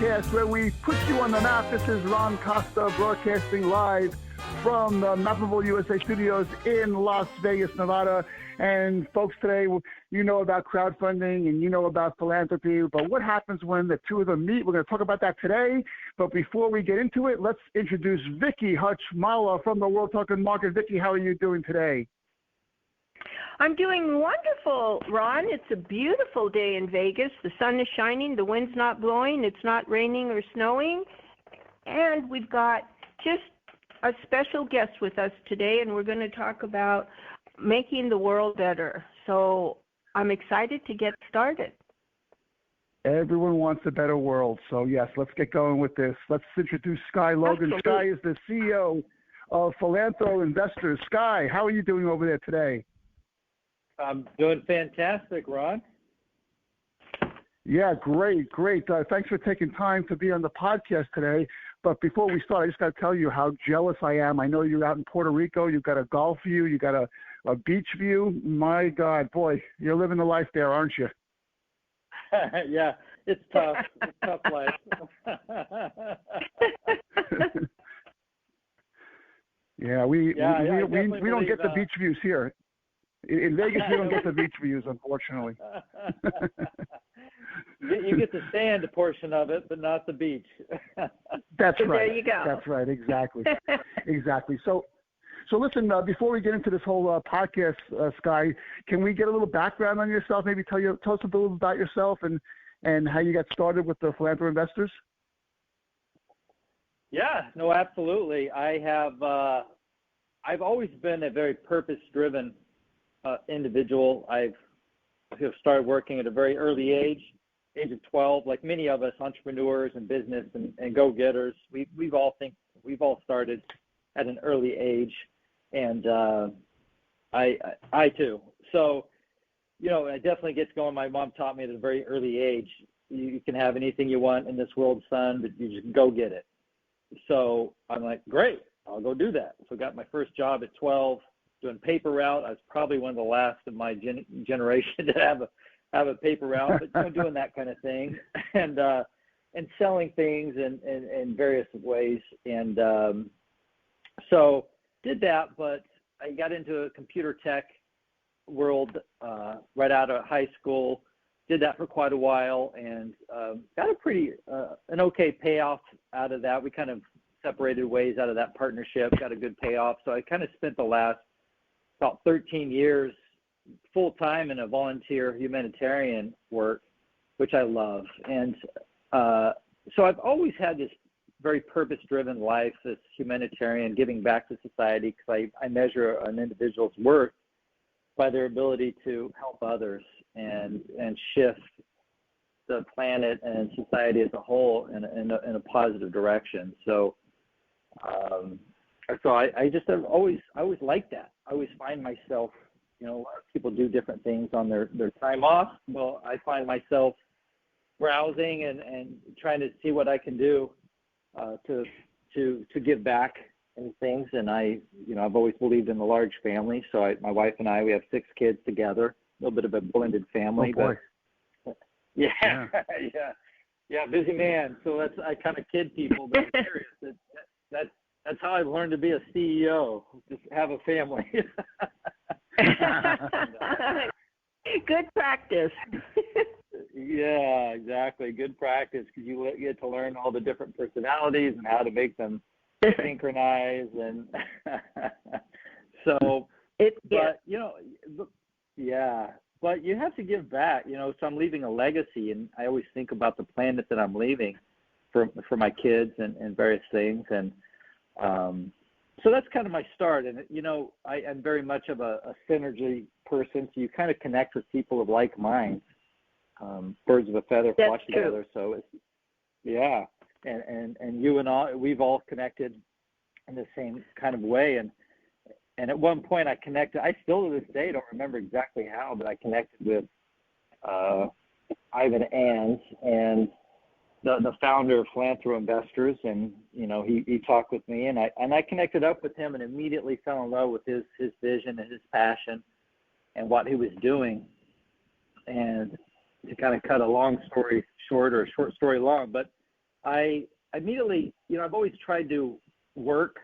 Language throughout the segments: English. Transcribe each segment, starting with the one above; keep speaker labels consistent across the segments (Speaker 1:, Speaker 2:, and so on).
Speaker 1: podcast where we put you on the map. This is Ron Costa broadcasting live from the Mappable USA studios in Las Vegas, Nevada. And folks, today, you know about crowdfunding and you know about philanthropy, but what happens when the two of them meet? We're going to talk about that today. But before we get into it, let's introduce Vicki Hutch-Mala from the World Token Market. Vicki, how are you doing today?
Speaker 2: I'm doing wonderful, Ron. It's a beautiful day in Vegas. The sun is shining, the wind's not blowing, it's not raining or snowing, and we've got just a special guest with us today, and we're going to talk about making the world better. So I'm excited to get started.
Speaker 1: Everyone wants a better world, so yes, let's get going with this. Let's introduce Skye Logan.
Speaker 2: Absolutely.
Speaker 1: Skye is the CEO of Philanthro Investors. Skye, how are you doing over there today?
Speaker 3: I'm doing fantastic, Ron.
Speaker 1: Yeah, great. Thanks for taking time to be on the podcast today. But before we start, I just got to tell you how jealous I am. I know you're out in Puerto Rico. You've got a golf view. You got a beach view. My God, boy, you're living the life there, aren't you?
Speaker 3: Yeah, it's tough. It's a tough life.
Speaker 1: Yeah, we don't get the beach views here. In Vegas, we don't get the beach views, unfortunately.
Speaker 3: You get the sand portion of it, but not the beach.
Speaker 1: That's right.
Speaker 2: There you go.
Speaker 1: That's right. Exactly. Exactly. So listen. Before we get into this whole podcast, Skye, can we get a little background on yourself? Maybe tell us a little about yourself and how you got started with the Philanthro Investors.
Speaker 3: Yeah. No, absolutely. I've always been a very purpose-driven individual. I've started working at a very early age of 12, like many of us entrepreneurs and business and go-getters. We've all started at an early age, and I too. So, I definitely get going. My mom taught me at a very early age, you can have anything you want in this world, son, but you just go get it. So I'm like, great, I'll go do that. So I got my first job at 12. Doing paper route. I was probably one of the last of my generation to have a paper route, but doing that kind of thing, and selling things in various ways, and so did that. But I got into a computer tech world right out of high school. Did that for quite a while, and got an okay payoff out of that. We kind of separated ways out of that partnership. Got a good payoff. So I kind of spent the last about 13 years full-time in a volunteer humanitarian work, which I love. And so I've always had this very purpose-driven life, this humanitarian, giving back to society, because I measure an individual's worth by their ability to help others and shift the planet and society as a whole in a positive direction. So I just have always liked that. I always find myself, people do different things on their time off. Well, I find myself browsing and trying to see what I can do to give back and things. And I've always believed in the large family. So my wife and I, we have 6 kids together, a little bit of a blended family.
Speaker 1: Oh, boy.
Speaker 3: But yeah. Busy man. So I kind of kid people, but I'm serious. That's how I've learned to be a CEO. Just have a family.
Speaker 2: Good practice.
Speaker 3: Yeah, exactly. Good practice, because you get to learn all the different personalities and how to make them synchronize. And so, but you have to give back. So I'm leaving a legacy, and I always think about the planet that I'm leaving for my kids and various things. And so that's kind of my start. And, I am very much of a synergy person. So you kind of connect with people of like minds. Birds of a feather flock together. So it's, and you and I, we've all connected in the same kind of way. And at one point I connected, I still to this day don't remember exactly how, but I connected with Ivan Ans and the founder of Philanthro Investors, and he talked with me, and I connected up with him and immediately fell in love with his vision and his passion and what he was doing. And to kind of cut a long story short, or a short story long, but I immediately, I've always tried to work,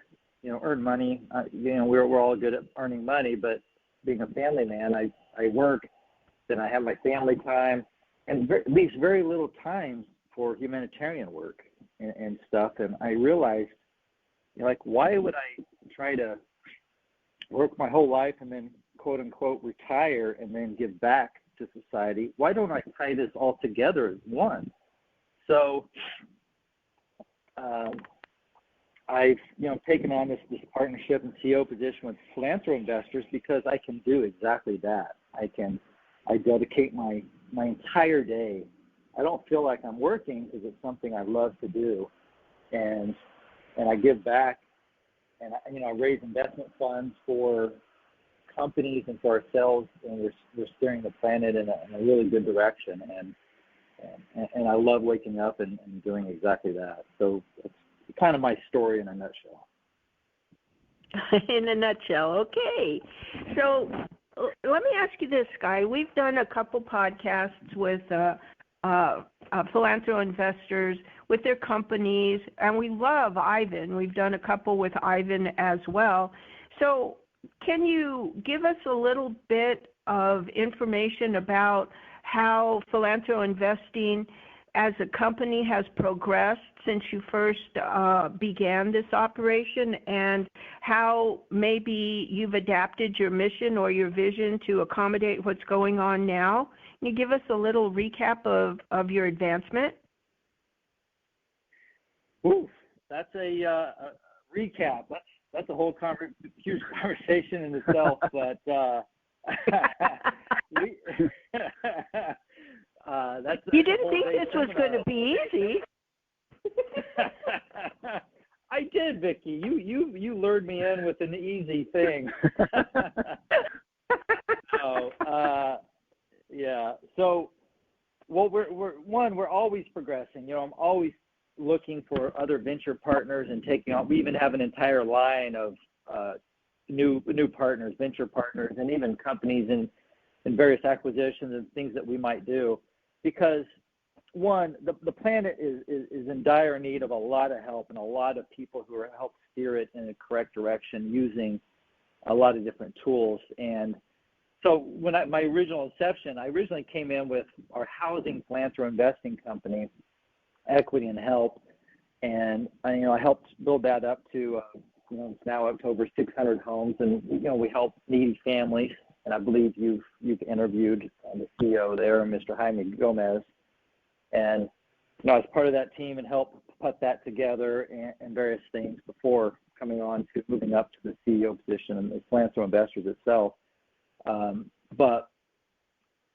Speaker 3: earn money. We're all good at earning money, but being a family man, I work, then I have my family time, and leaves very little time for humanitarian work and stuff. And I realized, why would I try to work my whole life and then, quote unquote, retire and then give back to society? Why don't I tie this all together as one? So I've taken on this partnership and CEO position with Philanthro Investors because I can do exactly that. I dedicate my entire day. I don't feel like I'm working because it's something I love to do, and I give back, and I raise investment funds for companies and for ourselves, and we're steering the planet in a really good direction, and I love waking up and doing exactly that. So it's kind of my story in a nutshell.
Speaker 2: In a nutshell, okay. So let me ask you this, Skye. We've done a couple podcasts with Philanthro Investors with their companies, and we love Ivan. We've done a couple with Ivan as well. So can you give us a little bit of information about how Philanthro Investing as a company has progressed since you first began this operation, and how maybe you've adapted your mission or your vision to accommodate what's going on now? Can you give us a little recap of your advancement?
Speaker 3: Oof, that's a recap. That's a whole huge conversation in itself, but
Speaker 2: you didn't think this was going to be easy.
Speaker 3: I did, Vicki. You lured me in with an easy thing. Yeah. So, well, we're always progressing. I'm always looking for other venture partners and taking on. We even have an entire line of new partners, venture partners, and even companies in various acquisitions and things that we might do, because one, the planet is in dire need of a lot of help and a lot of people who are help steer it in the correct direction using a lot of different tools. And so when my original inception, I originally came in with our housing Philanthro investing company, Equity and Help, and I helped build that up to it's now up to over 600 homes, and we help needy families. And I believe you've interviewed the CEO there, Mr. Jaime Gomez, and I was part of that team and helped put that together and various things before coming on to moving up to the CEO position and the Philanthro Investors itself. But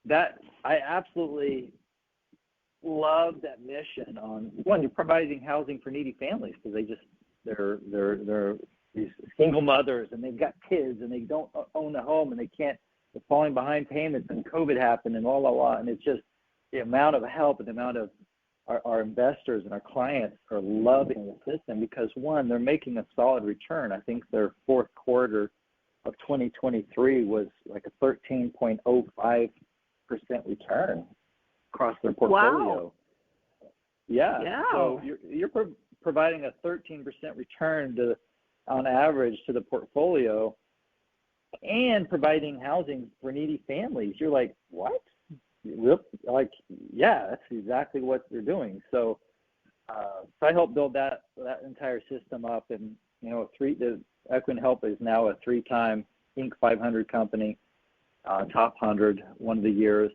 Speaker 3: that I absolutely love that mission on one, you're providing housing for needy families because they're these single mothers and they've got kids and they don't own a home and they're falling behind payments and COVID happened and blah, and it's just the amount of help and the amount of our investors and our clients are loving the system because one, they're making a solid return. I think their fourth quarter of 2023 was like a 13.05% return across their portfolio.
Speaker 2: Wow.
Speaker 3: Yeah. So you're providing a 13% return on average to the portfolio and providing housing for needy families. You're like, what? Like, yeah, that's exactly what they're doing. So I helped build that entire system up, and the Equity and Help is now a 3-time Inc. 500 company, top 100 one of the years,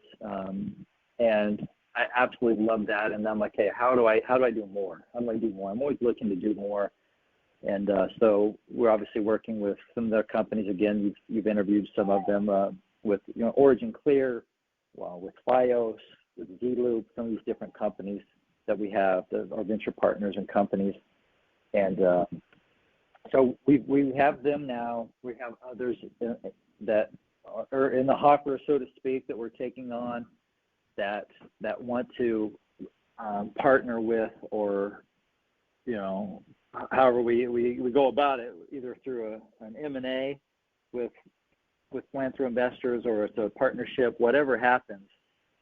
Speaker 3: and I absolutely love that. And I'm like, hey, how do I do more? How do I do more? I'm always looking to do more. And so we're obviously working with some of their companies. Again, you've interviewed some of them with Origin Clear, with FiOS, with Z-Loop, some of these different companies that we have, our venture partners and companies. And so we have them now. We have others that are in the hopper, so to speak, that we're taking on that want to partner with, or however we go about it, either through an M&A with Philanthro Investors, or it's a partnership, whatever happens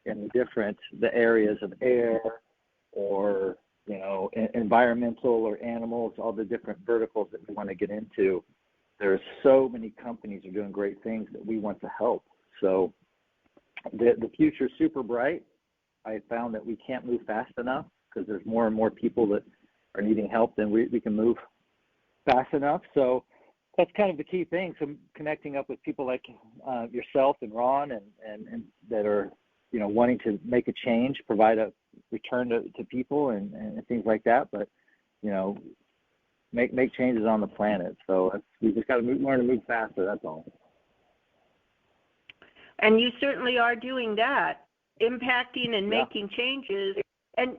Speaker 3: in the areas of air or environmental or animals, all the different verticals that we want to get into. There's so many companies are doing great things that we want to help. So the future is super bright. I found that we can't move fast enough because there's more and more people that are needing help than we can move fast enough. So that's kind of the key thing. So connecting up with people like yourself and Ron and that are, wanting to make a change, provide a return to people and things like that. But, make changes on the planet. So we just got to learn to move faster. That's all.
Speaker 2: And you certainly are doing that, impacting and making changes. And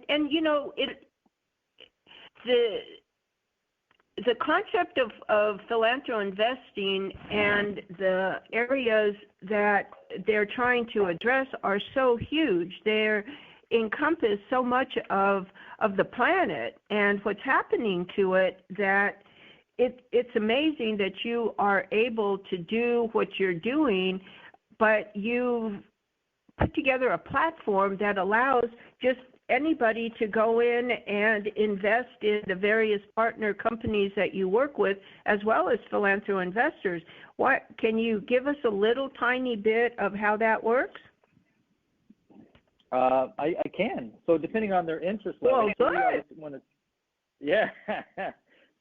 Speaker 2: the concept of Philanthro Investing and the areas that they're trying to address are so huge. They're encompass so much of the planet and what's happening to it that it's amazing that you are able to do what you're doing, but you've put together a platform that allows just anybody to go in and invest in the various partner companies that you work with, as well as Philanthro Investors. Can you give us a little tiny bit of how that works?
Speaker 3: I can. So depending on their interest level,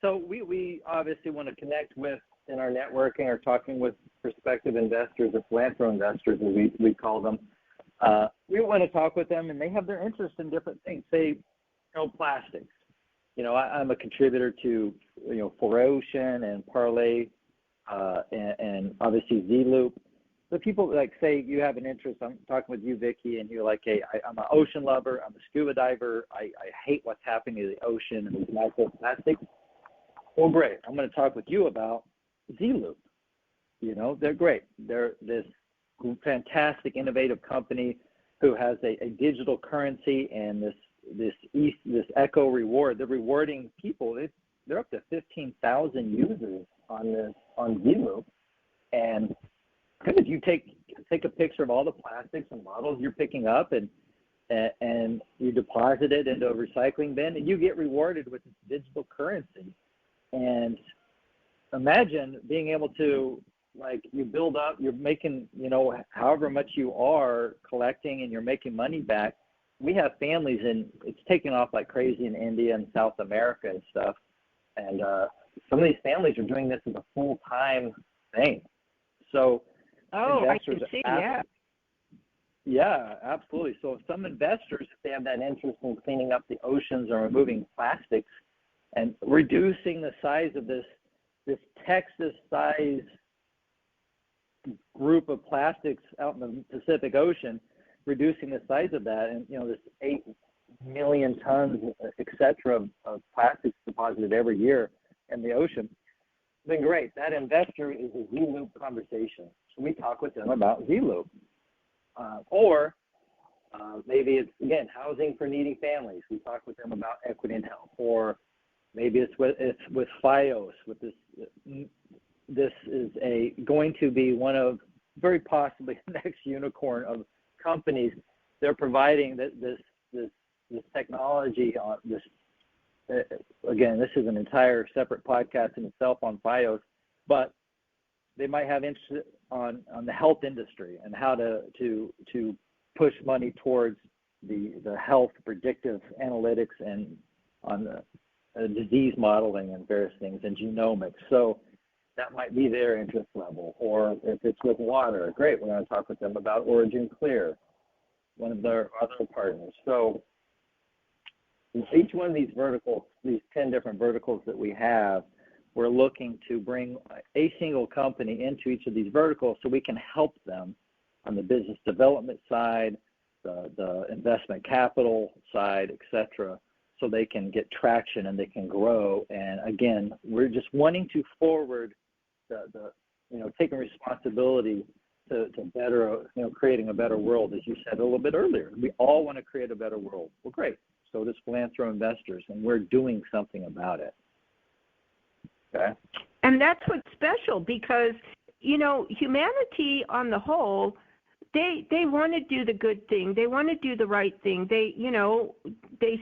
Speaker 3: So we obviously want to connect with in our networking or talking with prospective investors or Philanthro investors, as we call them. We want to talk with them, and they have their interest in different things. Say, plastics. I'm a contributor to 4Ocean and Parlay, and obviously Z-Loop. So people say you have an interest. I'm talking with you, Vicki, and you're like, hey, I'm an ocean lover. I'm a scuba diver. I hate what's happening to the ocean and these microplastics. Well, great. I'm going to talk with you about Z-Loop. They're great. They're this fantastic, innovative company who has a digital currency and this eco reward. They're rewarding people. They're up to 15,000 users on Z-Loop, and if you take a picture of all the plastics and bottles you're picking up and you deposit it into a recycling bin, and you get rewarded with this digital currency. And imagine being able to, you build up, you're making, however much you are collecting and you're making money back. We have families, and it's taking off like crazy in India and South America and stuff. And some of these families are doing this as a full-time thing. So investors,
Speaker 2: I can see that.
Speaker 3: Yeah, absolutely. So some investors, if they have that interest in cleaning up the oceans or removing plastics and reducing the size of this Texas-size group of plastics out in the Pacific Ocean, reducing the size of that, and this 8 million tons, et cetera, of plastics deposited every year in the ocean, then great. That investor is a Z-Loop conversation. So we talk with them about Z-Loop. Or maybe it's, again, housing for needy families. We talk with them about equity and health. Or maybe it's with FIOS, with this is going to be one of very possibly the next unicorn of companies. They're providing this technology on this. Again, this is an entire separate podcast in itself on FIOS, but they might have interest on the health industry and how to push money towards the health predictive analytics and on the disease modeling and various things and genomics. So that might be their interest level. Or if it's with water, great, we're going to talk with them about Origin Clear, one of their other partners. So each one of these verticals, these 10 different verticals that we have, we're looking to bring a single company into each of these verticals so we can help them on the business development side, the investment capital side, et cetera, so they can get traction and they can grow. And again, we're just wanting to forward taking responsibility to better, creating a better world, as you said a little bit earlier. We all want to create a better world. Well, great. So does Philanthro Investors, and we're doing something about it. Okay.
Speaker 2: And that's what's special because, humanity on the whole they want to do the good thing. They want to do the right thing. They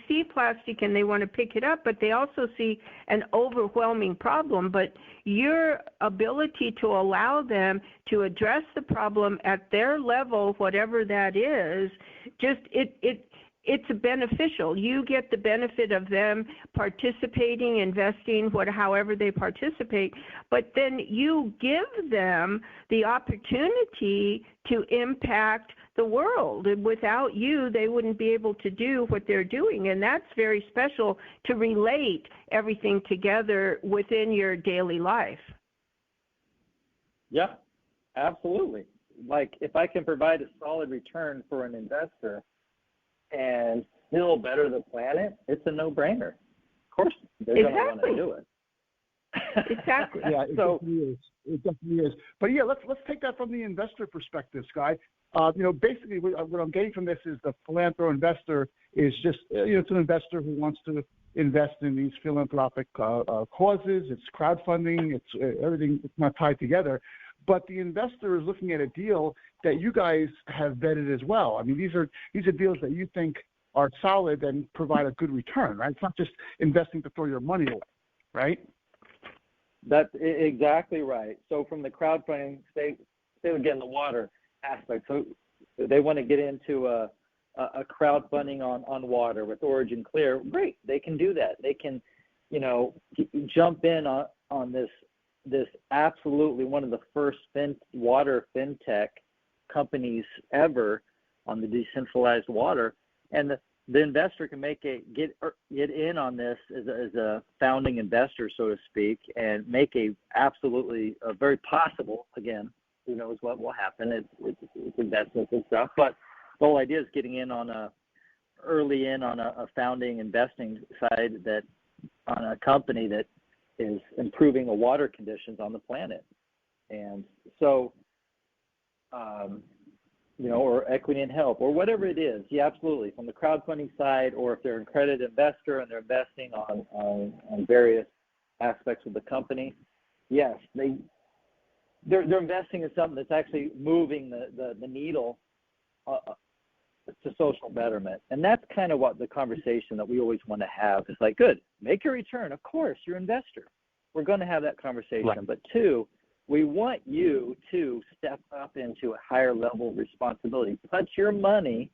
Speaker 2: see plastic and they want to pick it up, but they also see an overwhelming problem. But your ability to allow them to address the problem at their level, whatever that is, just it's beneficial. You get the benefit of them participating, investing, however they participate, but then you give them the opportunity to impact the world. And without you, they wouldn't be able to do what they're doing, and that's very special to relate everything together within your daily life.
Speaker 3: Yeah, absolutely. Like if I can provide a solid return for an investor and still better the planet, it's a no-brainer. Of course, they're going to want to do it.
Speaker 2: Exactly.
Speaker 1: Yeah, it definitely is. It definitely is. But yeah, let's take that from the investor perspective, Skye. Basically, what I'm getting from this is the Philanthro Investor is just, it's an investor who wants to invest in these philanthropic causes. It's crowdfunding. It's everything. It's not tied together. But the investor is looking at a deal that you guys have vetted as well. I mean, these are deals that you think are solid and provide a good return, right? It's not just investing to throw your money away, right?
Speaker 3: That's exactly right. So from the crowdfunding, say again the water aspect. So they want to get into a crowdfunding on water with Origin Clear. Great, they can do that. They can, jump in on this absolutely one of the first water fintech companies ever on the decentralized water, and the investor can get in on this as a founding investor, so to speak, and make a very possible, again, who knows what will happen, it's investments and stuff, but the whole idea is getting in on a founding investing side on a company that is improving the water conditions on the planet. And so, or equity and help, or whatever it is, yeah, absolutely. From the crowdfunding side, or if they're an accredited investor and they're investing on various aspects of the company, yes, they're investing in something that's actually moving the needle to social betterment. And that's kind of what the conversation that we always want to have is like, good, make your return. Of course, you're an investor. We're going to have that conversation. Right. But two, we want you to step up into a higher level of responsibility. Put your money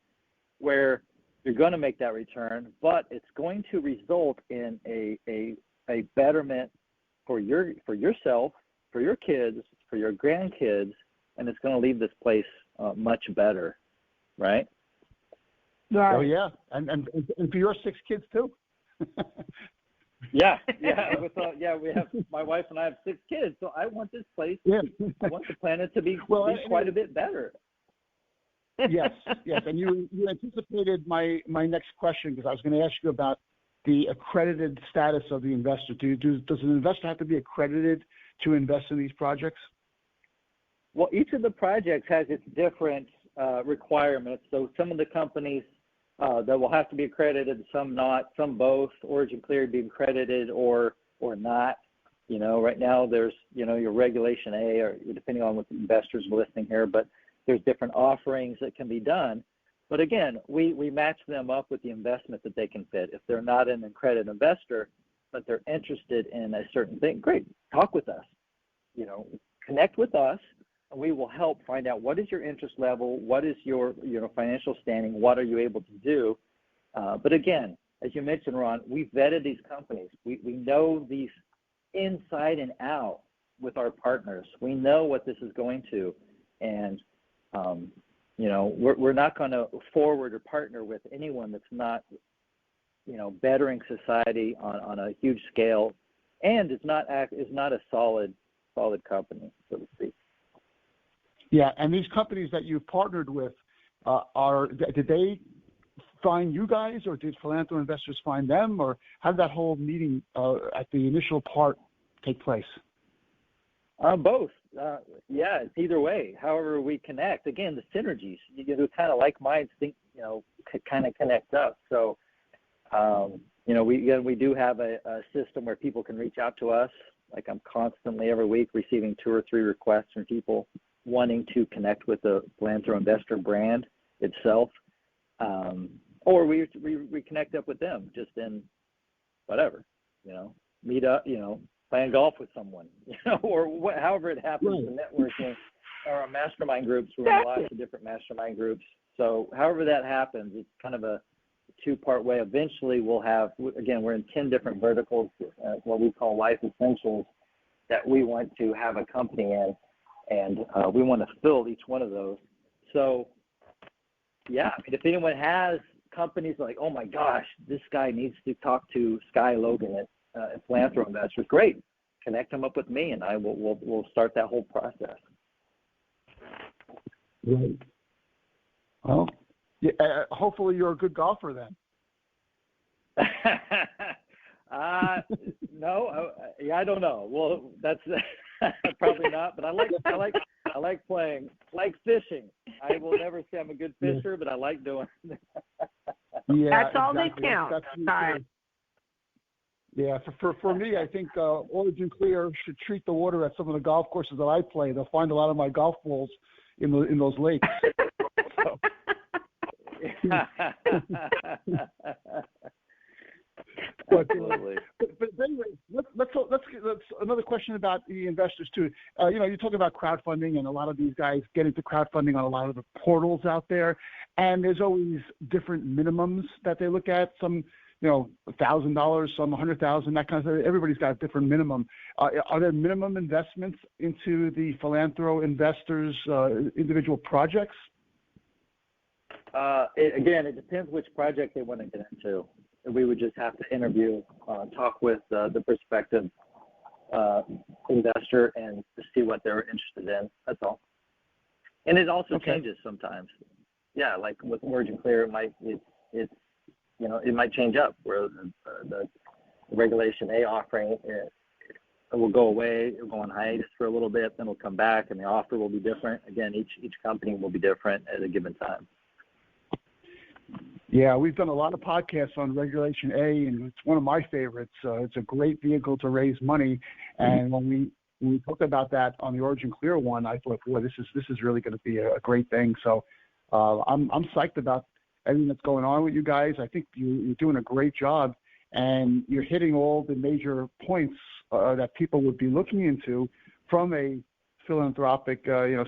Speaker 3: where you're going to make that return, but it's going to result in a betterment for yourself, for your kids, for your grandkids, and it's going to leave this place much better, right?
Speaker 1: Right. Oh yeah, and for your 6 kids too.
Speaker 3: Yeah. We have my wife and I have 6 kids, so I want this place. Yeah. I want the planet to be quite a bit better.
Speaker 1: Yes, and you anticipated my next question, because I was going to ask you about the accredited status of the investor. Does an investor have to be accredited to invest in these projects?
Speaker 3: Well, each of the projects has its different requirements. So some of the companies that will have to be accredited, some not, some both. Origin Clear being accredited or not. Right now there's your Regulation A, or depending on what the investors are listening here, but there's different offerings that can be done. But again, we match them up with the investment that they can fit. If they're not an accredited investor, but they're interested in a certain thing, great, talk with us. Connect with us, and we will help find out what is your interest level, what is your financial standing, what are you able to do. But again, as you mentioned, Ron, we've vetted these companies. We know these inside and out with our partners. We know what this is going to, and we're not going to forward or partner with anyone that's not bettering society on a huge scale, and is not a solid company, so to speak.
Speaker 1: Yeah, and these companies that you've partnered with, did they find you guys, or did Philanthro Investors find them, or how did that whole meeting at the initial part take place?
Speaker 3: Both. It's either way. However we connect, again, the synergies, kind of like minds think, kind of connect up. So, we do have a system where people can reach out to us. Like I'm constantly every week receiving 2 or 3 requests from people wanting to connect with the Philanthro Investor brand itself, or we connect up with them just in whatever, meet up, playing golf with someone, or however it happens, the networking or our mastermind groups. We're in lots of different mastermind groups. So however that happens, it's kind of a two-part way. Eventually we'll have, again, we're in 10 different verticals, what we call life essentials, that we want to have a company in, and we want to fill each one of those. So, yeah, if anyone has companies like, oh my gosh, this guy needs to talk to Skye Logan at Philanthro Investors, great, connect them up with me, and we'll start that whole process.
Speaker 1: Right. Well, yeah, hopefully you're a good golfer then.
Speaker 3: No, I don't know. Well, that's probably not. But I like playing, like fishing. I will never say I'm a good fisher, but I like doing it.
Speaker 1: Yeah,
Speaker 2: that's all
Speaker 1: exactly.
Speaker 2: that counts.
Speaker 1: Yeah, for me, I think Origin Clear should treat the water at some of the golf courses that I play. They'll find a lot of my golf balls in those lakes. So.
Speaker 3: Absolutely.
Speaker 1: But anyway, let's another question about the investors too. You talk about crowdfunding, and a lot of these guys get into crowdfunding on a lot of the portals out there, and there's always different minimums that they look at. Some, $1,000, some $100,000, that kind of thing. Everybody's got a different minimum. Are there minimum investments into the Philanthro Investors individual projects?
Speaker 3: It depends which project they want to get into. We would just have to interview, talk with the prospective investor and to see what they're interested in. That's all. And it also changes sometimes. Yeah, like with Origin Clear, it might change up where the Regulation A offering it will go away. It'll go on hiatus for a little bit, then it'll come back, and the offer will be different. Again, each company will be different at a given time.
Speaker 1: Yeah, we've done a lot of podcasts on Regulation A, and it's one of my favorites. It's a great vehicle to raise money, and when we talked about that on the Origin Clear one, I thought, boy, this is really going to be a great thing. So I'm psyched about everything that's going on with you guys. I think you're doing a great job, and you're hitting all the major points that people would be looking into from a philanthropic,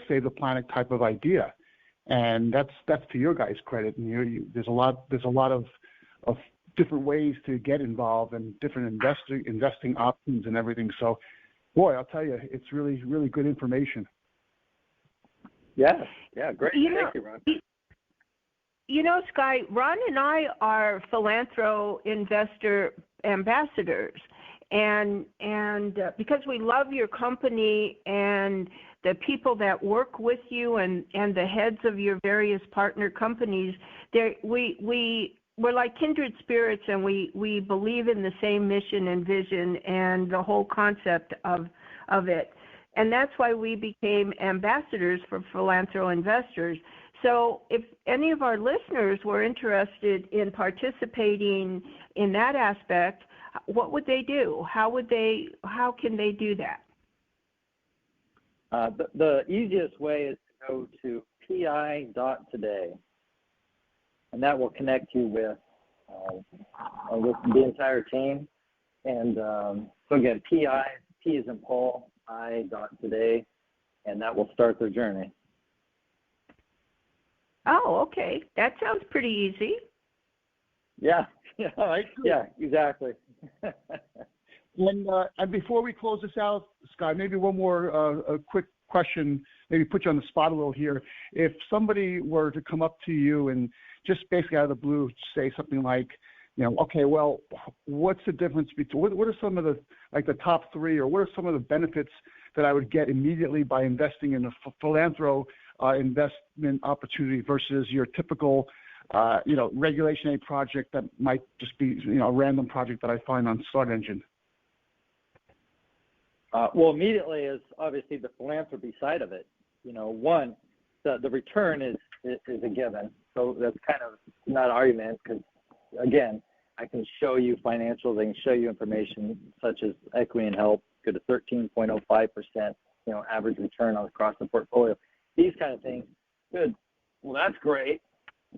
Speaker 1: save the planet type of idea. And that's to your guys' credit. And there's a lot of different ways to get involved and different investing options and everything. So, boy, I'll tell you, it's really, really good information.
Speaker 3: Yeah, great. Thank you, Ron.
Speaker 2: Skye, Ron and I are Philanthro Investor ambassadors, and because we love your company and the people that work with you and the heads of your various partner companies, we're like kindred spirits, and we believe in the same mission and vision and the whole concept of it. And that's why we became ambassadors for Philanthro Investors. So if any of our listeners were interested in participating in that aspect, what would they do? How can they do that?
Speaker 3: The easiest way is to go to pi.today, and that will connect you with the entire team. And so again, P is in Paul, I.today, and that will start their journey.
Speaker 2: Oh, okay. That sounds pretty easy.
Speaker 3: Yeah, exactly.
Speaker 1: And before we close this out, Skye, maybe one more a quick question, maybe put you on the spot a little here. If somebody were to come up to you and just basically out of the blue say something like, okay, well, what's the difference between, what are some of the top three, or what are some of the benefits that I would get immediately by investing in a Philanthro investment opportunity versus your typical Regulation A project that might just be, a random project that I find on Start Engine?
Speaker 3: Well, immediately is obviously the philanthropy side of it. One, the return is a given. So that's kind of not an argument, because, again, I can show you financials, I can show you information such as equity and help, go to 13.05% average return across the portfolio. These kind of things. Good. Well, that's great.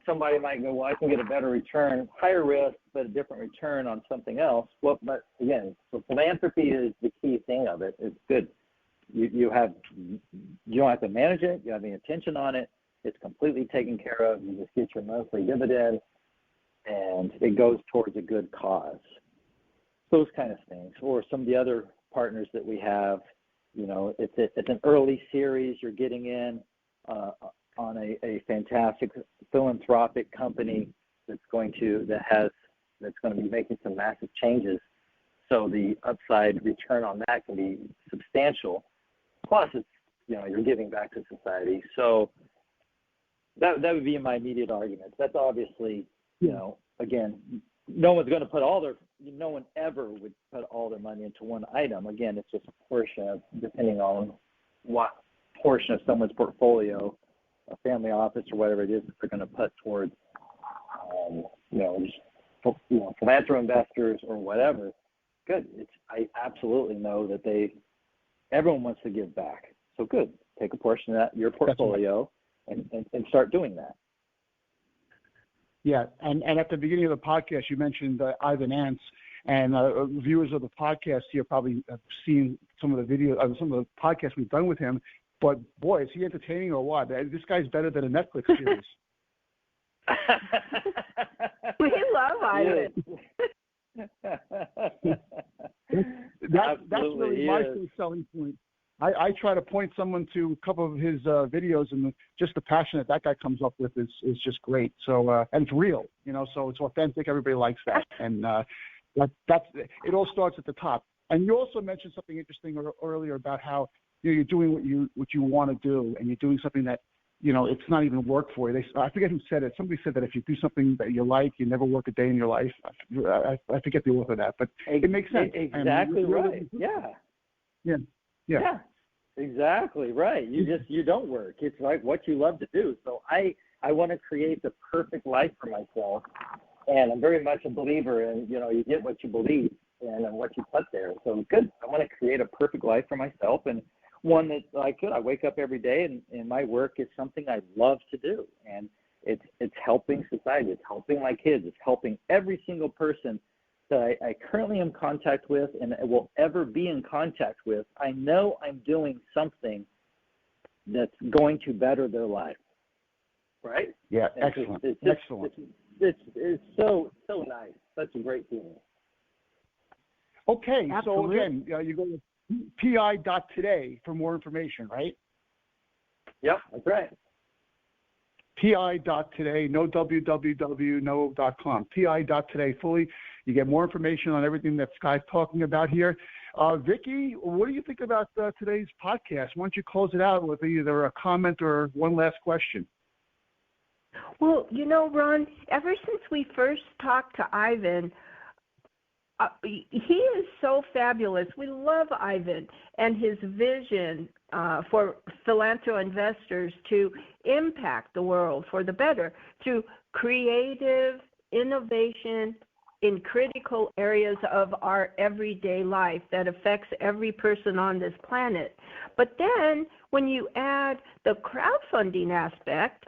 Speaker 3: Somebody might go, well, I can get a better return, higher risk, but a different return on something else. Well, but again, so philanthropy is the key thing of it. It's good. You don't have to manage it. You have any attention on it. It's completely taken care of. You just get your monthly dividend, and it goes towards a good cause. Those kind of things. Or some of the other partners that we have, it's an early series you're getting in on a fantastic philanthropic company that's going to be making some massive changes. So the upside return on that can be substantial. Plus, it's you're giving back to society. So that would be my immediate argument. That's obviously again, no one ever would put all their money into one item. Again, it's just a portion of, depending on what portion of someone's portfolio, a family office or whatever it is that they're going to put towards, Philanthro Investors or whatever. Good. I absolutely know that everyone wants to give back. So good. Take a portion of that, your portfolio, and start doing that.
Speaker 1: Yeah, and at the beginning of the podcast, you mentioned Ivan Ants, and viewers of the podcast here probably have seen some of the some of the podcasts we've done with him. But boy, is he entertaining or what? This guy's better than a Netflix series.
Speaker 2: We love Ivan.
Speaker 1: That's really my selling point. I try to point someone to a couple of his videos, and just the passion that guy comes up with is just great. So and it's real, so it's authentic. Everybody likes that, and that's it. All starts at the top. And you also mentioned something interesting earlier about how you're doing what you want to do, and you're doing something that it's not even work for you. I forget who said it. Somebody said that if you do something that you like, you never work a day in your life. I forget the author of that, but it makes sense.
Speaker 3: Exactly right. Yeah, exactly right. You don't work. It's like what you love to do. So I want to create the perfect life for myself, and I'm very much a believer in you get what you believe and what you put there. So good. I want to create a perfect life for myself, and one that I wake up every day and my work is something I love to do, and it's helping society. It's helping my kids. It's helping every single person that I currently am in contact with and will ever be in contact with. I know I'm doing something that's going to better their life, right?
Speaker 1: Yeah, excellent. Excellent.
Speaker 3: It's so nice. Such a great feeling.
Speaker 1: Okay,
Speaker 2: Absolutely.
Speaker 1: So again, you go to pi.today for more information, right?
Speaker 3: Yep, that's right.
Speaker 1: pi.today, no www, no .com. pi.today fully. You get more information on everything that Skye's talking about here. Vicki, what do you think about today's podcast? Why don't you close it out with either a comment or one last question?
Speaker 2: Well, Ron, ever since we first talked to Ivan, he is so fabulous. We love Ivan and his vision for Philanthro Investors to impact the world for the better through creative innovation in critical areas of our everyday life that affects every person on this planet. But then when you add the crowdfunding aspect,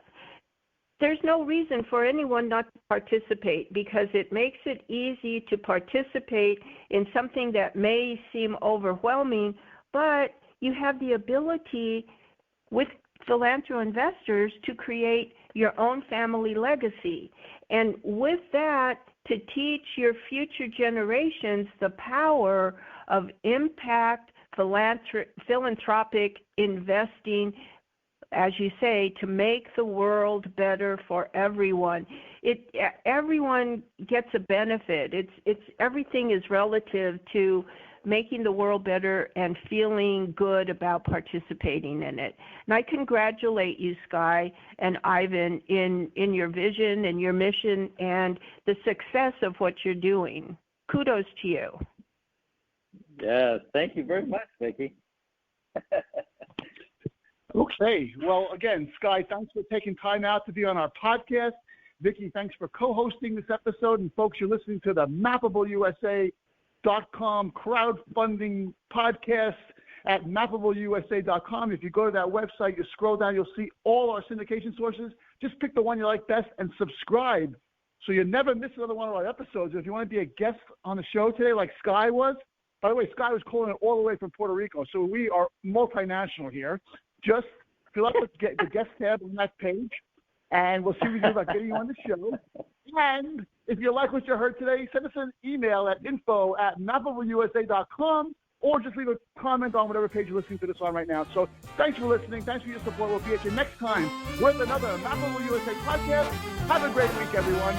Speaker 2: there's no reason for anyone not to participate, because it makes it easy to participate in something that may seem overwhelming, but you have the ability with Philanthro Investors to create your own family legacy. And with that, to teach your future generations the power of impact philanthropic investing, as you say, to make the world better for everyone. Everyone gets a benefit. It's everything is relative to making the world better and feeling good about participating in it. And I congratulate you, Skye and Ivan, in your vision and your mission and the success of what you're doing. Kudos to you.
Speaker 3: Yes, thank you very much, Vicki.
Speaker 1: Okay. Well, again, Skye, thanks for taking time out to be on our podcast. Vicki, thanks for co-hosting this episode. And folks, you're listening to the MappableUSA.com crowdfunding podcast. at mappableiusa.com. If you go to that website, you scroll down, you'll see all our syndication sources. Just pick the one you like best and subscribe so you never miss another one of our episodes. If you want to be a guest on the show today like Skye was, by the way, Skye was calling it all the way from Puerto Rico, so we are multinational here. Just fill out the guest tab on that page, and we'll see what we do about getting you on the show. And if you like what you heard today, send us an email at info@mappableiusa.com, or just leave a comment on whatever page you're listening to this on right now. So thanks for listening. Thanks for your support. We'll be at you next time with another Mappable USA podcast. Have a great week, everyone.